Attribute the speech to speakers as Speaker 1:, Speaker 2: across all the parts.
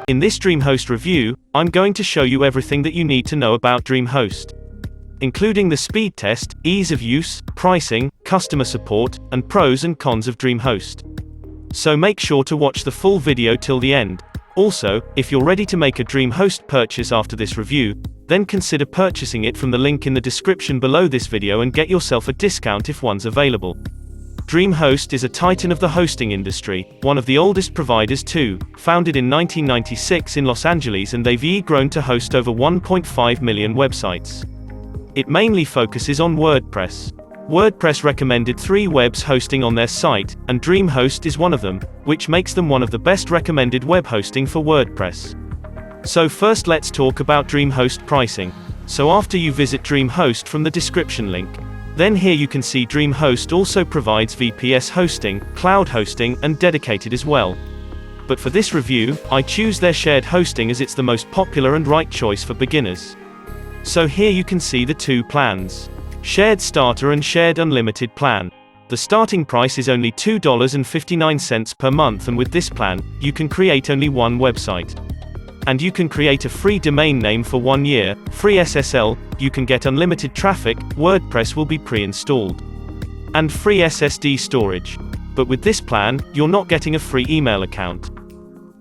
Speaker 1: In this Dreamhost review, I'm going to show you everything that you need to know about Dreamhost, including the speed test, ease of use, pricing, customer support, and pros and cons of Dreamhost. So make sure to watch the full video till the end. Also, if you're ready to make a Dreamhost purchase after this review, then consider purchasing it from the link in the description below this video and get yourself a discount if one's available. Dreamhost is a titan of the hosting industry, one of the oldest providers too, founded in 1996 in Los Angeles, and they've grown to host over 1.5 million websites. It mainly focuses on WordPress. WordPress recommended 3 webs hosting on their site, and Dreamhost is one of them, which makes them one of the best recommended web hosting for WordPress. So first let's talk about Dreamhost pricing. So after you visit Dreamhost from the description link, then here you can see Dreamhost also provides VPS hosting, cloud hosting, and dedicated as well. But for this review, I choose their shared hosting as it's the most popular and right choice for beginners. So here you can see the 2 plans. Shared Starter and Shared Unlimited plan. The starting price is only $2.59 per month, and with this plan, you can create only one website. And you can create a free domain name for 1 year, free SSL, you can get unlimited traffic, WordPress will be pre-installed, and free SSD storage. But with this plan, you're not getting a free email account.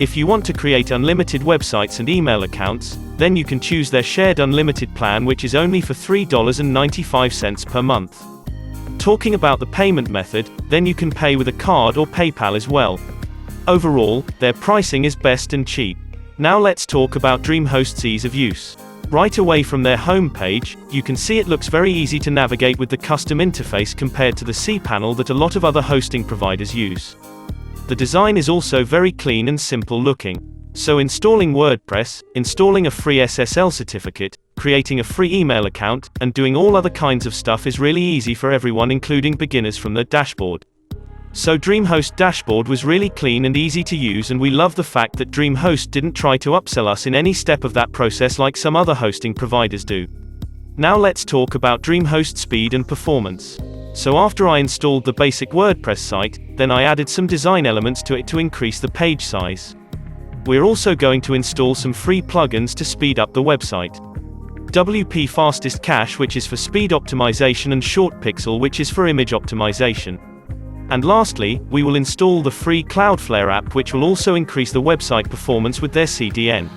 Speaker 1: If you want to create unlimited websites and email accounts, then you can choose their Shared Unlimited plan, which is only for $3.95 per month. Talking about the payment method, then you can pay with a card or PayPal as well. Overall, their pricing is best and cheap. Now let's talk about Dreamhost's ease of use. Right away from their home page, you can see it looks very easy to navigate with the custom interface compared to the cPanel that a lot of other hosting providers use. The design is also very clean and simple looking. So installing WordPress, installing a free SSL certificate, creating a free email account, and doing all other kinds of stuff is really easy for everyone, including beginners, from the dashboard. So Dreamhost dashboard was really clean and easy to use, and we love the fact that Dreamhost didn't try to upsell us in any step of that process like some other hosting providers do. Now let's talk about Dreamhost speed and performance. So after I installed the basic WordPress site, then I added some design elements to it to increase the page size. We're also going to install some free plugins to speed up the website. WP Fastest Cache, which is for speed optimization, and Short Pixel, which is for image optimization. And lastly, we will install the free Cloudflare app, which will also increase the website performance with their CDN.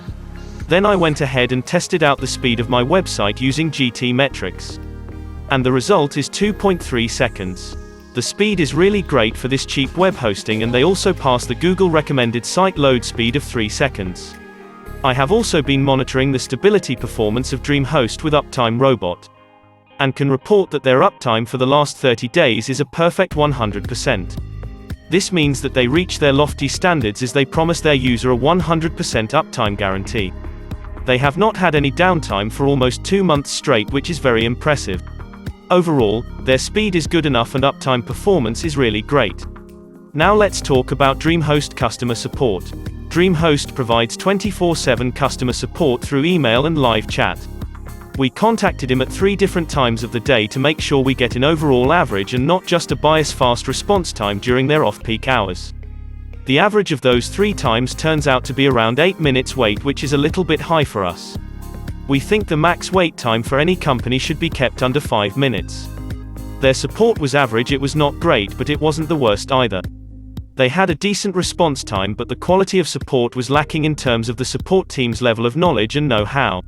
Speaker 1: Then I went ahead and tested out the speed of my website using GT metrics. And the result is 2.3 seconds. The speed is really great for this cheap web hosting, and they also pass the Google recommended site load speed of 3 seconds. I have also been monitoring the stability performance of Dreamhost with Uptime Robot, and can report that their uptime for the last 30 days is a perfect 100%. This means that they reach their lofty standards as they promise their user a 100% uptime guarantee. They have not had any downtime for almost 2 months straight, which is very impressive. Overall, their speed is good enough and uptime performance is really great. Now let's talk about Dreamhost customer support. Dreamhost provides 24/7 customer support through email and live chat. We contacted him at 3 different times of the day to make sure we get an overall average and not just a bias fast response time during their off-peak hours. The average of those 3 times turns out to be around 8 minutes wait, which is a little bit high for us. We think the max wait time for any company should be kept under 5 minutes. Their support was average, it was not great, but it wasn't the worst either. They had a decent response time, but the quality of support was lacking in terms of the support team's level of knowledge and know-how.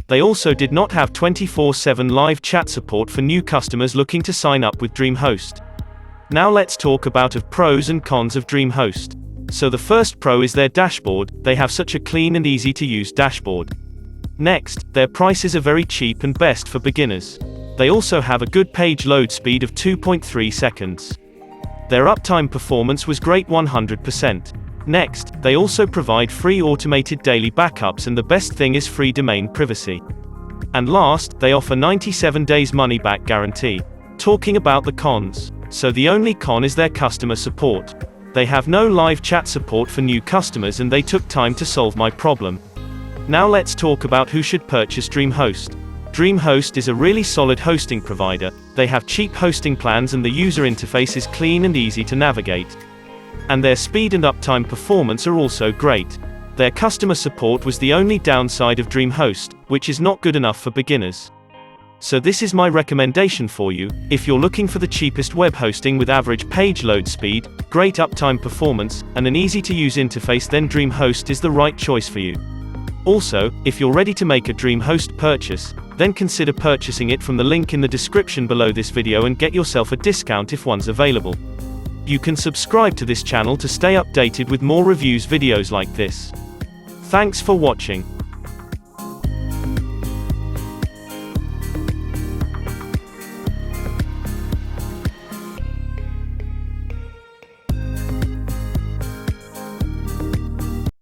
Speaker 1: They also did not have 24/7 live chat support for new customers looking to sign up with Dreamhost. Now let's talk about the pros and cons of Dreamhost. So the first pro is their dashboard. They have such a clean and easy to use dashboard. Next, their prices are very cheap and best for beginners. They also have a good page load speed of 2.3 seconds. Their uptime performance was great, 100%. Next, they also provide free automated daily backups, and the best thing is free domain privacy. And last, they offer 97 days money-back guarantee. Talking about the cons. So the only con is their customer support. They have no live chat support for new customers, and they took time to solve my problem. Now let's talk about who should purchase Dreamhost. Dreamhost is a really solid hosting provider. They have cheap hosting plans, and the user interface is clean and easy to navigate. And their speed and uptime performance are also great. Their customer support was the only downside of Dreamhost, which is not good enough for beginners. So this is my recommendation for you. If you're looking for the cheapest web hosting with average page load speed, great uptime performance, and an easy-to-use interface, then Dreamhost is the right choice for you. Also, if you're ready to make a Dreamhost purchase, then consider purchasing it from the link in the description below this video and get yourself a discount if one's available. You can subscribe to this channel to stay updated with more reviews videos like this. Thanks for watching.